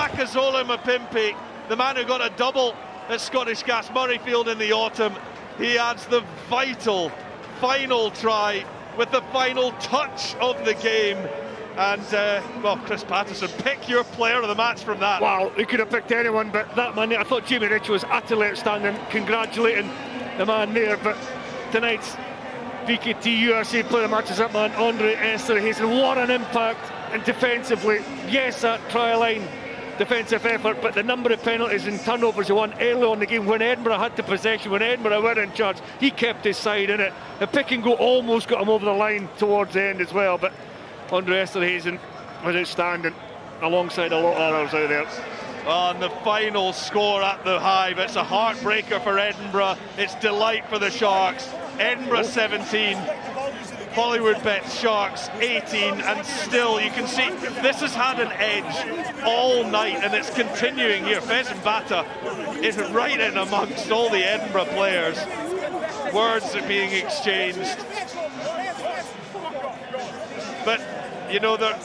Makazola Mapimpi, the man who got a double at Scottish Gas Murrayfield in the autumn, he adds the vital final try with the final touch of the game. And, well, Chris Patterson, pick your player of the match from that. Wow, he could have picked anyone, but that man, I thought Jamie Rich was utterly outstanding, congratulating the man there. But tonight's BKT USA player of the match is that man, Andre Esterhuizen. What an impact, and defensively, yes, that try line defensive effort, but the number of penalties and turnovers he won early on in the game when Edinburgh had the possession, when Edinburgh were in charge, he kept his side in it. The pick and go almost got him over the line towards the end as well, but Andre Esterhuizen was outstanding alongside a lot of others out there. On the final score at the Hive, it's a heartbreaker for Edinburgh, it's delight for the Sharks. Edinburgh 17, Hollywoodbets Sharks 18, and still you can see this has had an edge all night, and it's continuing here. Fez and Bata is right in amongst all the Edinburgh players. Words are being exchanged. But, you know, there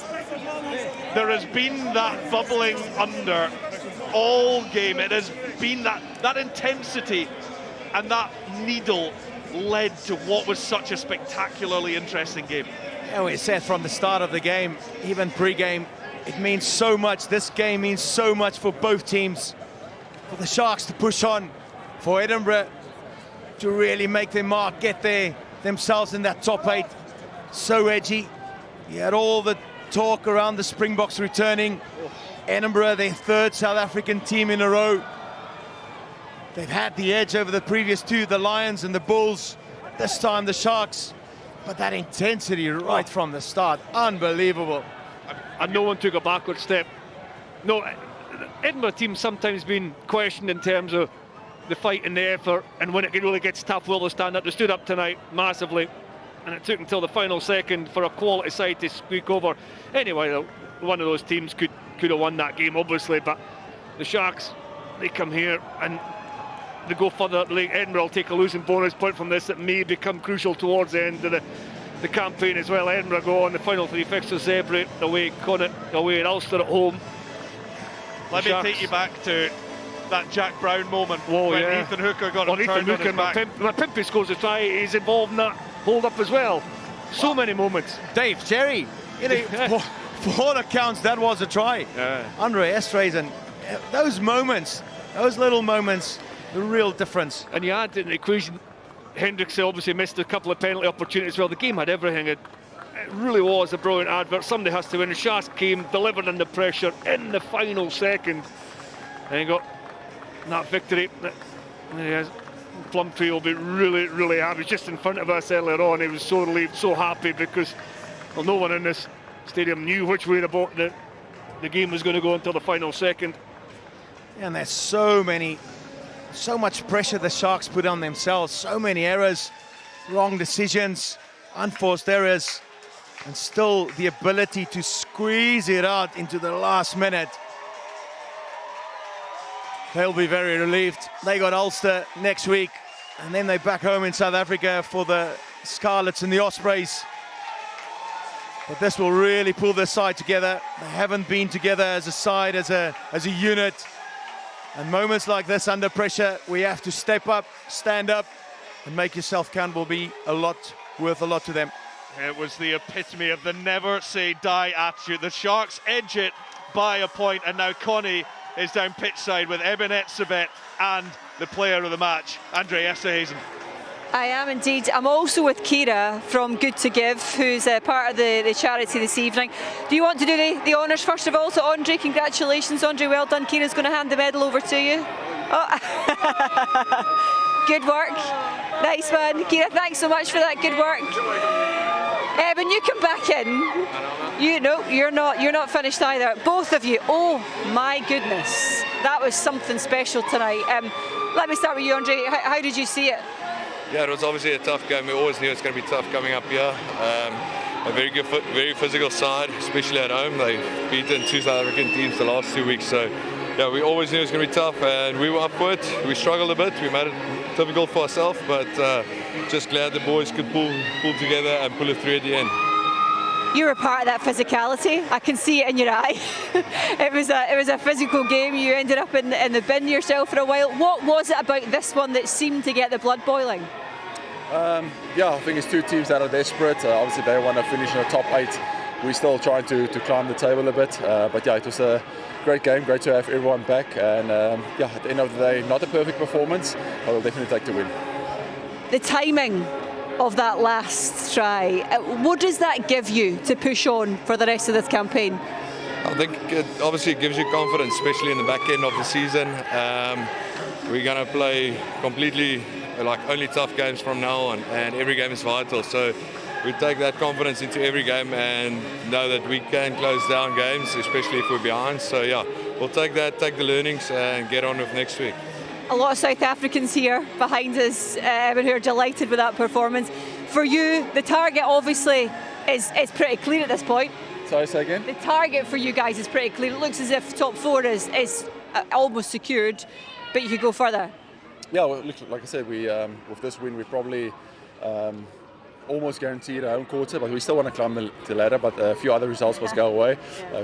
has been that bubbling under all game. It has been that intensity, and that needle led to what was such a spectacularly interesting game. And we said from the start of the game, even pre-game, it means so much. This game means so much for both teams. For the Sharks to push on, for Edinburgh to really make their mark, get themselves in that top 8. So edgy. You had all the talk around the Springboks returning. Edinburgh, their third South African team in a row. They've had the edge over the previous two, the Lions and the Bulls. This time the Sharks. But that intensity right from the start, unbelievable. And no one took a backward step. No, Edinburgh team sometimes been questioned in terms of the fight and the effort, and when it really gets tough, will they stand up? They stood up tonight massively, and it took until the final second for a quality side to squeak over. Anyway, one of those teams could have won that game, obviously, but the Sharks, they come here and they go further. Edinburgh will take a losing bonus point from this that may become crucial towards the end of the campaign as well. Edinburgh go on the final 3 fixtures: Zebre away, Connacht away, and Ulster at home. Let me take you back to that Jack Brown moment when Ethan Hooker got a turn on his back. Mapimpi scores a try, he's involved in that hold-up as well. So many moments. Dave, Jerry, you know, for all accounts, that was a try. Yeah. Andre Esterhuizen, those moments, those little moments, the real difference. And you add in the equation, Hendricks obviously missed a couple of penalty opportunities. Well, the game had everything. It really was a brilliant advert. Somebody has to win. And Sharks came, delivered under pressure in the final second, and he got that victory. And he has, Plumtree will be really, really happy. He was just in front of us earlier on. He was so relieved, so happy, because well, no one in this stadium knew which way the game was going to go until the final second. And there's so much pressure the Sharks put on themselves. So many errors, wrong decisions, unforced errors, and still the ability to squeeze it out into the last minute. They'll be very relieved. They got Ulster next week, and then they're back home in South Africa for the Scarlets and the Ospreys. But this will really pull their side together. They haven't been together as a side, as a unit. And moments like this under pressure, we have to step up, stand up, and make yourself count. Will be worth a lot to them. It was the epitome of the never say die attitude. The Sharks edge it by a point, and now Connie is down pitch side with Eben Etzebeth and the player of the match, Andre Esterhuizen. I am indeed. I'm also with Kira from Good to Give, who's part of the charity this evening. Do you want to do the honours first of all? So Andre, congratulations, Andre, well done. Kira's going to hand the medal over to you. Oh. Good work. Nice one. Kira, thanks so much for that good work. Eben, you come back in. You know, you're not finished either. Both of you, oh my goodness. That was something special tonight. Let me start with you, Andre. How did you see it? Yeah, it was obviously a tough game. We always knew it was going to be tough coming up here. A very good, very physical side, especially at home. They've beaten 2 South African teams the last 2 weeks. So, yeah, we always knew it was going to be tough, and we were up for it. We struggled a bit. We made it difficult for ourselves, but just glad the boys could pull together and pull it through at the end. You were part of that physicality. I can see it in your eye. It was a physical game. You ended up in the bin yourself for a while. What was it about this one that seemed to get the blood boiling? Yeah, I think it's two teams that are desperate. Obviously, they want to finish in the top 8. We're still trying to climb the table a bit. But yeah, it was a great game. Great to have everyone back. And yeah, at the end of the day, not a perfect performance, but we'll definitely take the win. The timing of that last try, what does that give you to push on for the rest of this campaign? I think it obviously gives you confidence, especially in the back end of the season. We're going to play completely like only tough games from now on, and every game is vital. So we take that confidence into every game and know that we can close down games, especially if we're behind. So yeah, we'll take the learnings and get on with next week. A lot of South Africans here behind us who are delighted with that performance. For you, the target obviously is pretty clear at this point. Sorry, say again? The target for you guys is pretty clear. It looks as if top 4 is almost secured, but you could go further. Yeah, well, look, like I said, we with this win, we probably almost guaranteed our own quarter, but we still want to climb the ladder. But a few other results must go away.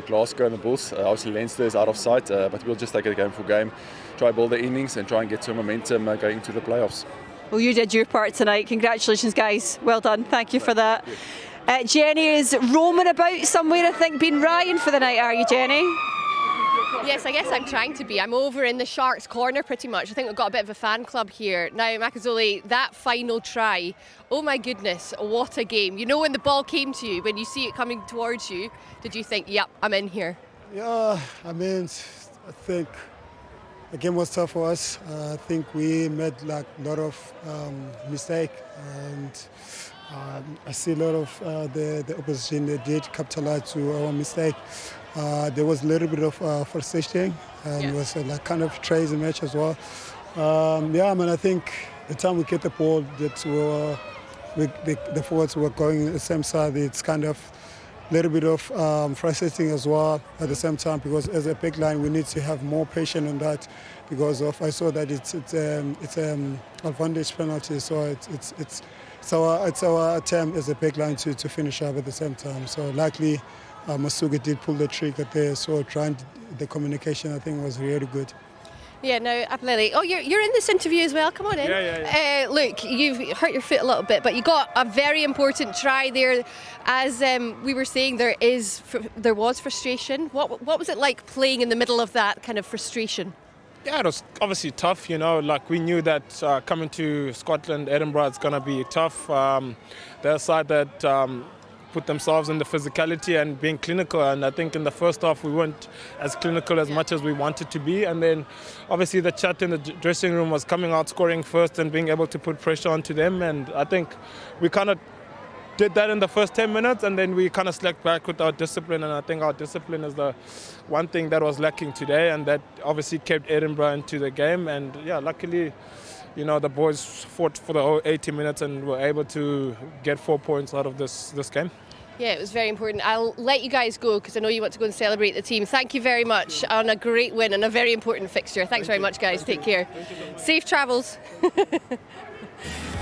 Glasgow and the Bulls. Obviously, Leinster is out of sight, but we'll just take it game for game, try build the innings and try and get some momentum going into the playoffs. Well, you did your part tonight. Congratulations, guys. Well done. Thank you for that. Jenny is roaming about somewhere, I think, being Ryan for the night, are you, Jenny? Yes, I guess I'm trying to be. I'm over in the Sharks corner pretty much. I think we've got a bit of a fan club here. Now, Makazole, that final try, oh my goodness, what a game. You know, when the ball came to you, when you see it coming towards you, did you think, yep, I'm in here? Yeah, I mean, I think the game was tough for us. I think we made like a lot of mistake, and I see a lot of the opposition, they did capitalize to our mistake. There was a little bit of frustration, and it was like kind of crazy match as well. Yeah, I mean, I think the time we get the ball, that the forwards were going the same side. It's kind of a little bit of frustrating as well at the same time, because as a big line, we need to have more patience on that, because of I saw that it's advantage penalty, so it's our attempt as a big line to finish up at the same time. So likely. Masuga did pull the trigger there, so trying the communication I think was really good. Yeah, now, Apalele, oh, you're in this interview as well, come on in. Yeah. Look, you've hurt your foot a little bit, but you got a very important try there. As we were saying, there was frustration. What was it like playing in the middle of that kind of frustration? Yeah, it was obviously tough, you know, like we knew that coming to Scotland, Edinburgh, it's going to be tough. Their side that put themselves in the physicality and being clinical, and I think in the first half we weren't as clinical as much as we wanted to be, and then obviously the chat in the dressing room was coming out scoring first and being able to put pressure onto them, and I think we kind of did that in the first 10 minutes, and then we kind of slacked back with our discipline, and I think our discipline is the one thing that was lacking today, and that obviously kept Edinburgh into the game. And yeah, luckily, you know, the boys fought for the whole 80 minutes and were able to get 4 points out of this game. Yeah, it was very important. I'll let you guys go because I know you want to go and celebrate the team. Thank you very much on a great win and a very important fixture. Thanks very much, guys. Take care. Safe travels.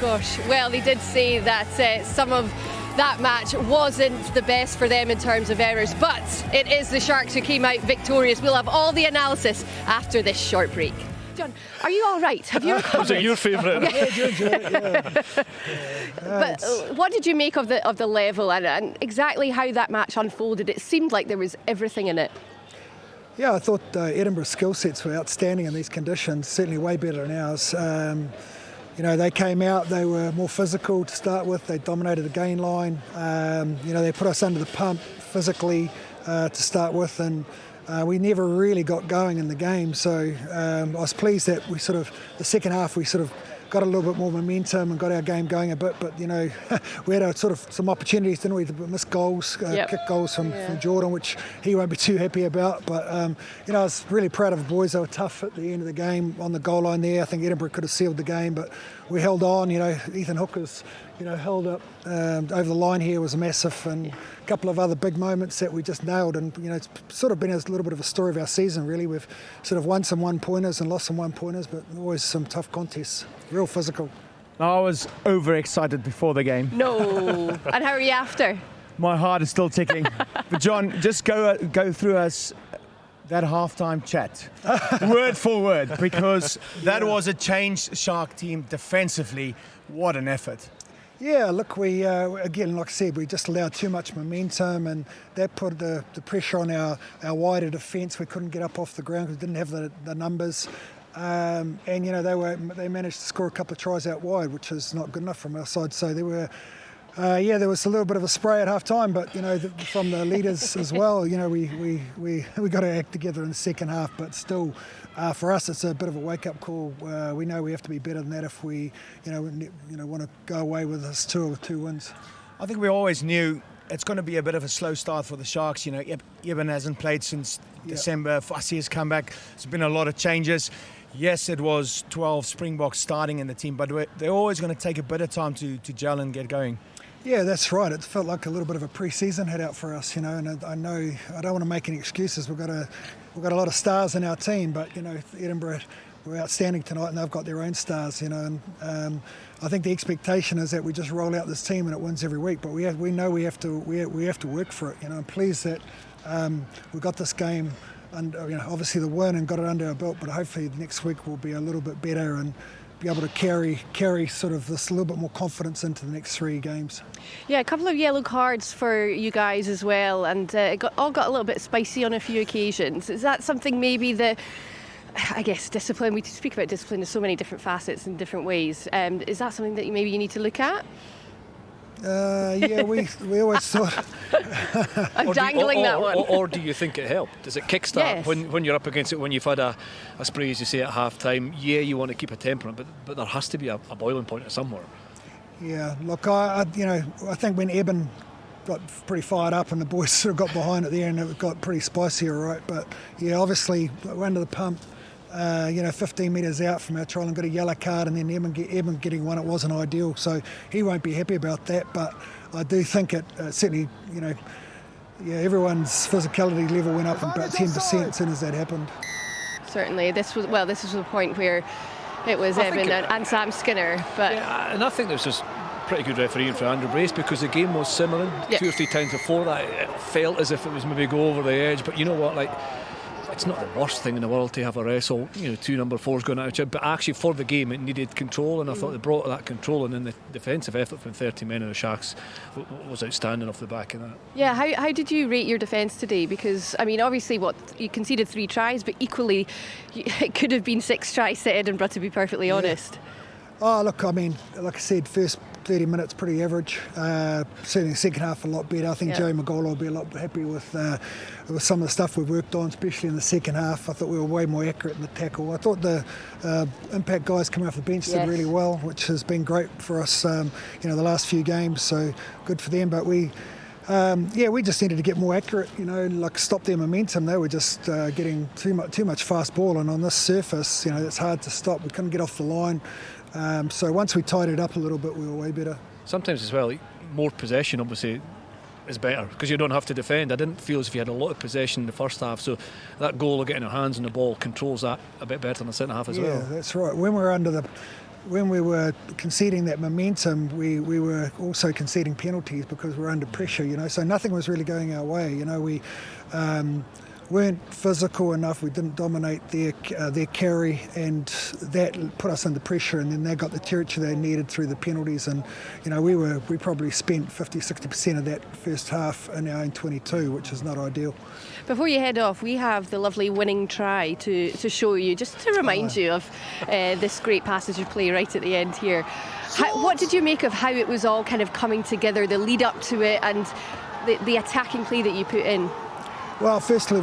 Gosh, well, they did say that some of that match wasn't the best for them in terms of errors, but it is the Sharks who came out victorious. We'll have all the analysis after this short break. John, are you all right? Have you recovered? Was it your favourite? Yeah. But what did you make of the level and exactly how that match unfolded? It seemed like there was everything in it. Yeah, I thought Edinburgh's skill sets were outstanding in these conditions, certainly way better than ours. You know, they came out, they were more physical to start with, they dominated the gain line. You know, they put us under the pump physically to start with, and we never really got going in the game. So I was pleased that we sort of, the second half, we sort of got a little bit more momentum and got our game going a bit, but you know, we had sort of some opportunities, didn't we, to miss goals, kick goals from Jordan, which he won't be too happy about. But you know, I was really proud of the boys. They were tough at the end of the game on the goal line there. I think Edinburgh could have sealed the game, but we held on. You know, Ethan Hooker's, you know, held up over the line here was massive, and a couple of other big moments that we just nailed. And you know, it's sort of been a little bit of a story of our season, really. We've sort of won some one-pointers and lost some one-pointers, but always some tough contests. Real physical. I was overexcited before the game. No. And how are you after? My heart is still ticking. But John, just go through us that halftime chat, word for word, because that was a changed Shark team defensively. What an effort. Yeah, look, we again, like I said, we just allowed too much momentum, and that put the pressure on our wider defence. We couldn't get up off the ground because we didn't have the numbers. And you know, they managed to score a couple of tries out wide, which is not good enough from our side. So there were. There was a little bit of a spray at half time, but you know, from the leaders as well, you know, we got to act together in the second half. But still, for us, it's a bit of a wake-up call. We know we have to be better than that if we, want to go away with this two wins. I think we always knew it's going to be a bit of a slow start for the Sharks. You know, Eben hasn't played since December. Fassi has come back. There's been a lot of changes. Yes, it was 12 Springboks starting in the team, but they're always going to take a bit of time to gel and get going. Yeah, that's right. It felt like a little bit of a pre-season head out for us, you know. And I know I don't want to make any excuses. We've got a lot of stars in our team, but you know, Edinburgh were outstanding tonight, and they've got their own stars, you know. And I think the expectation is that we just roll out this team and it wins every week. But we know we have to work for it, you know. I'm pleased that we got this game, and you know, obviously the win and got it under our belt. But hopefully next week will be a little bit better and be able to carry sort of this little bit more confidence into the next 3 games. Yeah, a couple of yellow cards for you guys as well, and it got a little bit spicy on a few occasions. Is that something maybe that, I guess, discipline, we speak about discipline in so many different facets in different ways. Is that something that maybe you need to look at? We always thought. I'm dangling that one. Or do you think it helped? Does it kickstart when you're up against it, when you've had a spree, as you say, at half time? Yeah, you want to keep a temperament, but there has to be a boiling point somewhere. Yeah, look, I think when Eben got pretty fired up and the boys sort of got behind it there and it got pretty spicy, all right. But yeah, obviously we're under the pump. 15 metres out from our trial and got a yellow card, and then Eben getting one, it wasn't ideal, so he won't be happy about that. But I do think it certainly, everyone's physicality level went up about 10% as soon as that happened. Certainly, this was the point where it was Eben and Sam Skinner. But yeah, and I think there was just pretty good refereeing for Andrew Brace, because the game was simmering. 2 or 3 times before that it felt as if it was maybe go over the edge, but you know what, like, it's not the worst thing in the world to have a wrestle, 2 number 4s going out of it, but actually for the game it needed control, and I thought they brought that control, and then the defensive effort from 30 men in the Sharks was outstanding off the back of that. Yeah, how did you rate your defence today? Because, I mean, obviously you conceded 3 tries, but equally it could have been 6 tries to Edinburgh, to be perfectly honest. Oh, look, I mean, like I said, first 30 minutes pretty average. Certainly the second half a lot better. I think Joey McGolla will be a lot happy with some of the stuff we've worked on, especially in the second half. I thought we were way more accurate in the tackle. I thought the impact guys coming off the bench did really well, which has been great for us, the last few games. So good for them. But we just needed to get more accurate, like stop their momentum. They were just getting too much fast ball, and on this surface, it's hard to stop. We couldn't get off the line. So once we tied it up a little bit, we were way better. Sometimes as well, more possession obviously is better, because you don't have to defend. I didn't feel as if you had a lot of possession in the first half, so that goal of getting our hands on the ball controls that a bit better in the second half as well. Yeah, that's right. When we were conceding that momentum, we were also conceding penalties because we were under pressure, so nothing was really going our way. We weren't physical enough, we didn't dominate their carry, and that put us under pressure, and then they got the territory they needed through the penalties, and we probably spent 50-60% of that first half in our own 22, which is not ideal. Before you head off, we have the lovely winning try to show you, just to remind you of this great passage of play right at the end here. What did you make of how it was all kind of coming together, the lead up to it, and the attacking play that you put in? Well, first of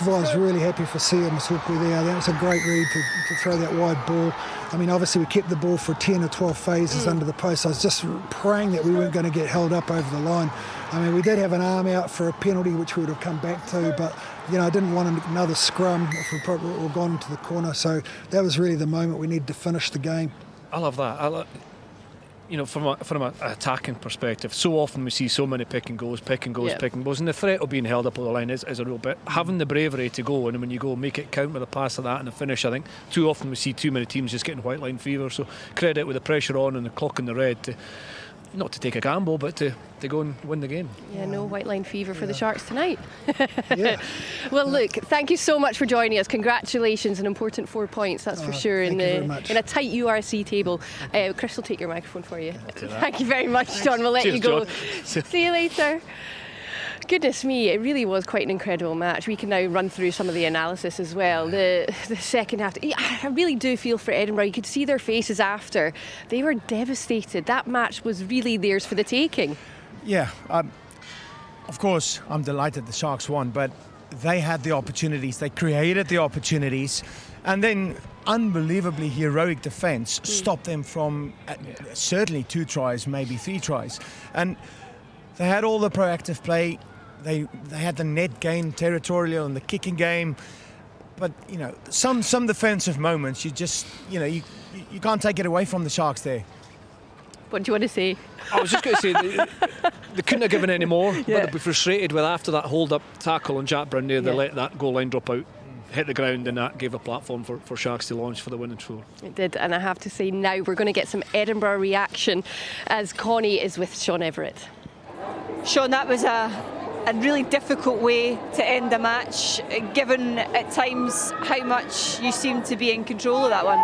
all, I was really happy for Sia Masukwe there. That was a great read to throw that wide ball. I mean, obviously we kept the ball for 10 or 12 phases under the post. I was just praying that we weren't going to get held up over the line. I mean, we did have an arm out for a penalty, which we would have come back to, but, I didn't want another scrum if we probably were gone into the corner. So that was really the moment we needed to finish the game. I love that. From an attacking perspective, so often we see so many pick and goes, and the threat of being held up on the line is a real bit. Having the bravery to go, and when you go make it count with a pass like that and a finish, I think too often we see too many teams just getting white line fever. So credit with the pressure on and the clock in the red not to take a gamble, but to go and win the game. Yeah, no white line fever for the Sharks tonight. Yeah. Well, look, thank you so much for joining us. Congratulations, an important 4 points, that's for sure, thank you very much. in a tight URC table. Chris will take your microphone for you. Thank you very much, John. We'll let Cheers, you go. John. See you later. Goodness me, it really was quite an incredible match. We can now run through some of the analysis as well. The second half, I really do feel for Edinburgh. You could see their faces after. They were devastated. That match was really theirs for the taking. Yeah, of course, I'm delighted the Sharks won, but they had the opportunities, they created the opportunities, and then unbelievably heroic defence stopped them from certainly 2 tries, maybe 3 tries. And they had all the proactive play. They had the net gain territorial in the kicking game, but some defensive moments you just you can't take it away from the Sharks there. What do you want to say? I was just going to say they couldn't have given any more, but they'd be frustrated with after that hold-up tackle on Jack Brown there, they let that goal line drop out, hit the ground, and that gave a platform for Sharks to launch for the winning score. It did, and I have to say now we're going to get some Edinburgh reaction as Connie is with Sean Everett. Sean, that was a really difficult way to end the match, given at times how much you seemed to be in control of that one.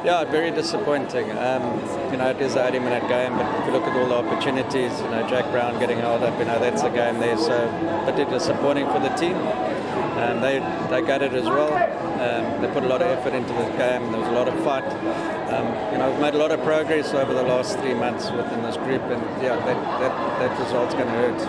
Yeah, very disappointing. It is an 80-minute game, but if you look at all the opportunities, Jack Brown getting held up, that's a game there, so a bit disappointing for the team. They got it as well. They put a lot of effort into the game. There was a lot of fight. We've made a lot of progress over the last 3 months within this group, and that result's going to hurt.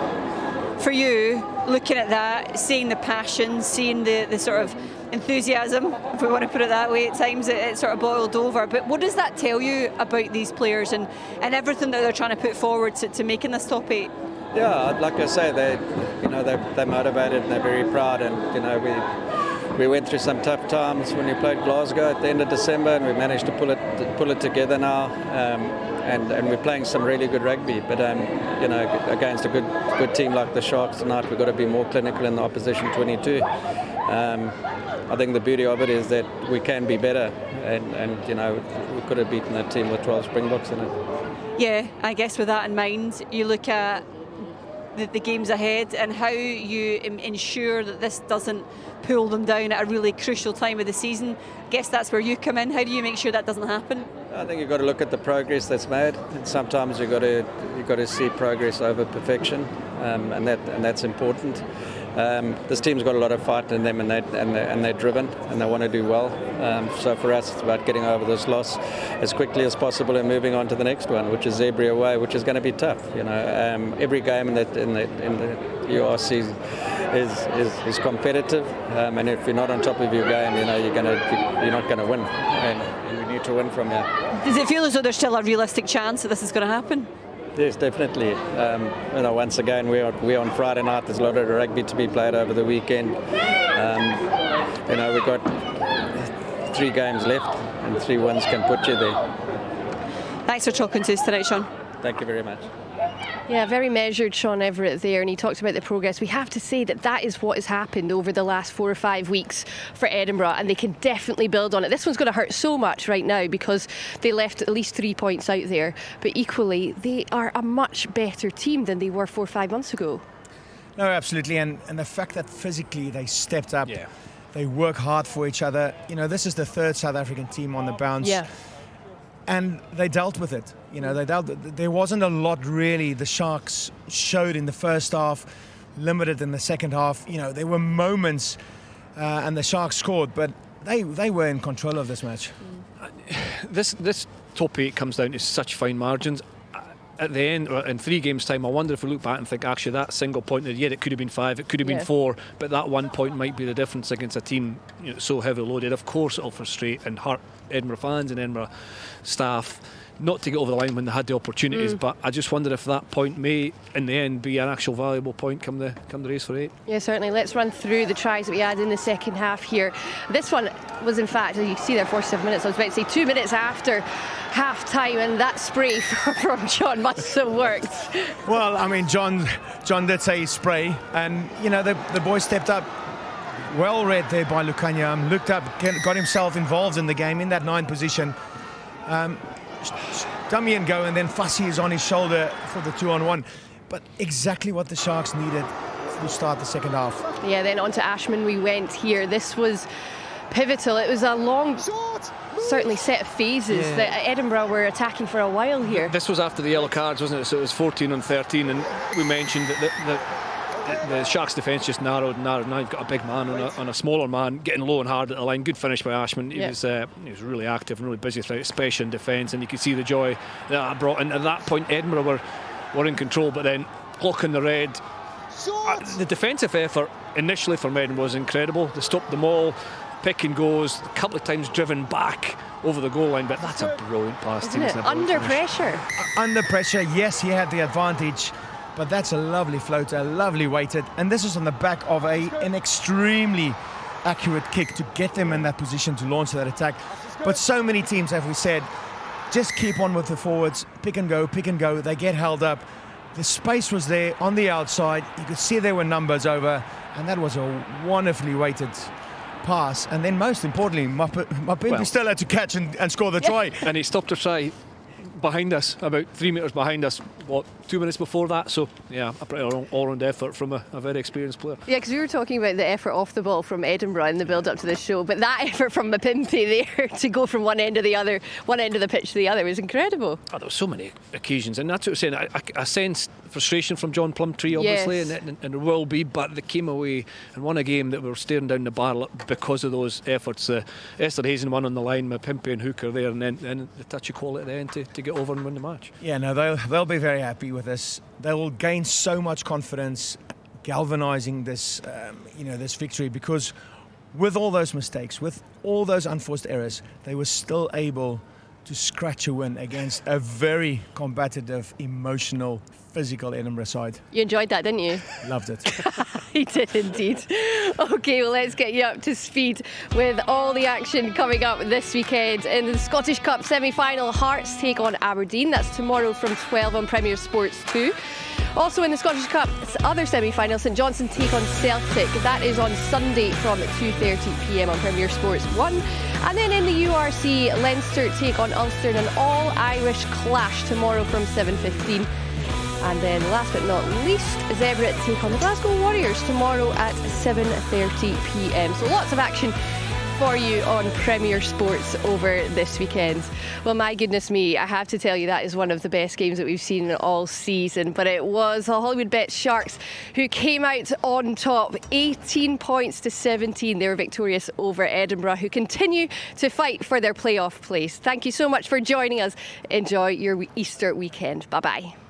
For you, looking at that, seeing the passion, seeing the sort of enthusiasm, if we want to put it that way, at times it sort of boiled over. But what does that tell you about these players and everything that they're trying to put forward to making this top 8? Yeah, like I say, they're motivated and they're very proud, and we went through some tough times when we played Glasgow at the end of December, and we managed to pull it together now, and we're playing some really good rugby. But against a good team like the Sharks tonight, we've got to be more clinical in the opposition 22. I think the beauty of it is that we can be better, and we could have beaten a team with 12 Springboks in it. Yeah, I guess with that in mind, you look at the games ahead and how you ensure that this doesn't pull them down at a really crucial time of the season. I guess that's where you come in. How do you make sure that doesn't happen? I think you've got to look at the progress that's made, and sometimes you've got to see progress over perfection, and that's important. This team's got a lot of fight in them, and they're driven, and they want to do well. So for us, it's about getting over this loss as quickly as possible and moving on to the next one, which is Edinburgh away, which is going to be tough. Every game in the URC is competitive, and if you're not on top of your game, you're not going to win, and you need to win from here. Does it feel as though there's still a realistic chance that this is going to happen? Yes, definitely. Once again, we're on Friday night. There's a lot of rugby to be played over the weekend. We've got 3 games left, and 3 wins can put you there. Thanks for talking to us tonight, Sean. Thank you very much. Yeah, very measured Sean Everett there, and he talked about the progress. We have to say that is what has happened over the last 4 or 5 weeks for Edinburgh, and they can definitely build on it. This one's going to hurt so much right now because they left at least 3 points out there, but equally they are a much better team than they were 4 or 5 months ago. No, absolutely, and the fact that physically they stepped up, they work hard for each other. This is the 3rd South African team on the bounce. Yeah. And they dealt with it. There wasn't a lot really the Sharks showed in the first half, limited in the second half. There were moments, and the Sharks scored, but they were in control of this match. This top 8 comes down to such fine margins. At the end, in 3 games' time, I wonder if we look back and think, actually, that single point, it could have been 5, it could have been 4, but that 1 point might be the difference against a team so heavily loaded. Of course, it'll frustrate and hurt Edinburgh fans and Edinburgh staff not to get over the line when they had the opportunities, but I just wonder if that point may, in the end, be an actual valuable point come the race for 8. Yeah, certainly. Let's run through the tries that we had in the second half here. This one was, in fact, as you can see there, 47 minutes. I was about to say 2 minutes after half-time, and that spray from John must have worked. Well, I mean, John did say spray, and, the boy stepped up. Well read there by Lukanyam, looked up, got himself involved in the game in that 9 position. dummy and go, and then Fussy is on his shoulder for the 2-on-1. But exactly what the Sharks needed to start the second half. Yeah, then on to Ashman we went here. This was pivotal. It was a long, certainly set of phases that Edinburgh were attacking for a while here. This was after the yellow cards, wasn't it? So it was 14-13, and we mentioned that the Sharks' defence just narrowed. Now you've got a big man on a smaller man, getting low and hard at the line. Good finish by Ashman. He was really active and really busy throughout, especially in defence, and you could see the joy that brought in. At that point, Edinburgh were in control, but then clocking the red. The defensive effort initially from Edinburgh was incredible. They stopped them all, pick and goes, a couple of times driven back over the goal line, but that's a brilliant pass. Isn't it? Under pressure. Under pressure, yes, he had the advantage, but that's a lovely floater, lovely weighted, and this is on the back of an extremely accurate kick to get them in that position to launch that attack. But so many teams, as we said, just keep on with the forwards, pick and go, they get held up. The space was there on the outside. You could see there were numbers over, and that was a wonderfully weighted pass. And then most importantly, Mapimpi still had to catch and score the try. And he stopped a try behind us, about 3 metres behind us, 2 minutes before that. So yeah, a pretty all-round effort from a very experienced player. Yeah, because we were talking about the effort off the ball from Edinburgh in the build-up to this show, but that effort from Mapimpi there to go from one end of the pitch to the other was incredible. There were so many occasions, and that's what I was saying. I sensed frustration from John Plumtree, obviously, and there will be, but they came away and won a game that were staring down the barrel because of those efforts. Esterhuizen won on the line, Mapimpi and Hooker there, and then the touchy call at the end to get over and win the match. Yeah, no, they'll be very happy with this. They will gain so much confidence, galvanising this, this victory, because with all those mistakes, with all those unforced errors, they were still able to scratch a win against a very combative, emotional, physical Edinburgh side. You enjoyed that, didn't you? Loved it. He did indeed. Okay, well, let's get you up to speed with all the action coming up this weekend. In the Scottish Cup semi-final, Hearts take on Aberdeen. That's tomorrow from 12 on Premier Sports 2. Also in the Scottish Cup other semi-final, St Johnstone take on Celtic. That is on Sunday from 2:30pm on Premier Sports 1. And then in the URC, Leinster take on Ulster in an all-Irish clash tomorrow from 7:15. And then last but not least, Zebra take on the Glasgow Warriors tomorrow at 7:30pm. So lots of action for you on Premier Sports over this weekend. Well, my goodness me, I have to tell you that is one of the best games that we've seen all season, but it was the Hollywoodbets Sharks who came out on top, 18 points to 17. They were victorious over Edinburgh, who continue to fight for their playoff place. Thank you so much for joining us. Enjoy your Easter weekend. Bye-bye.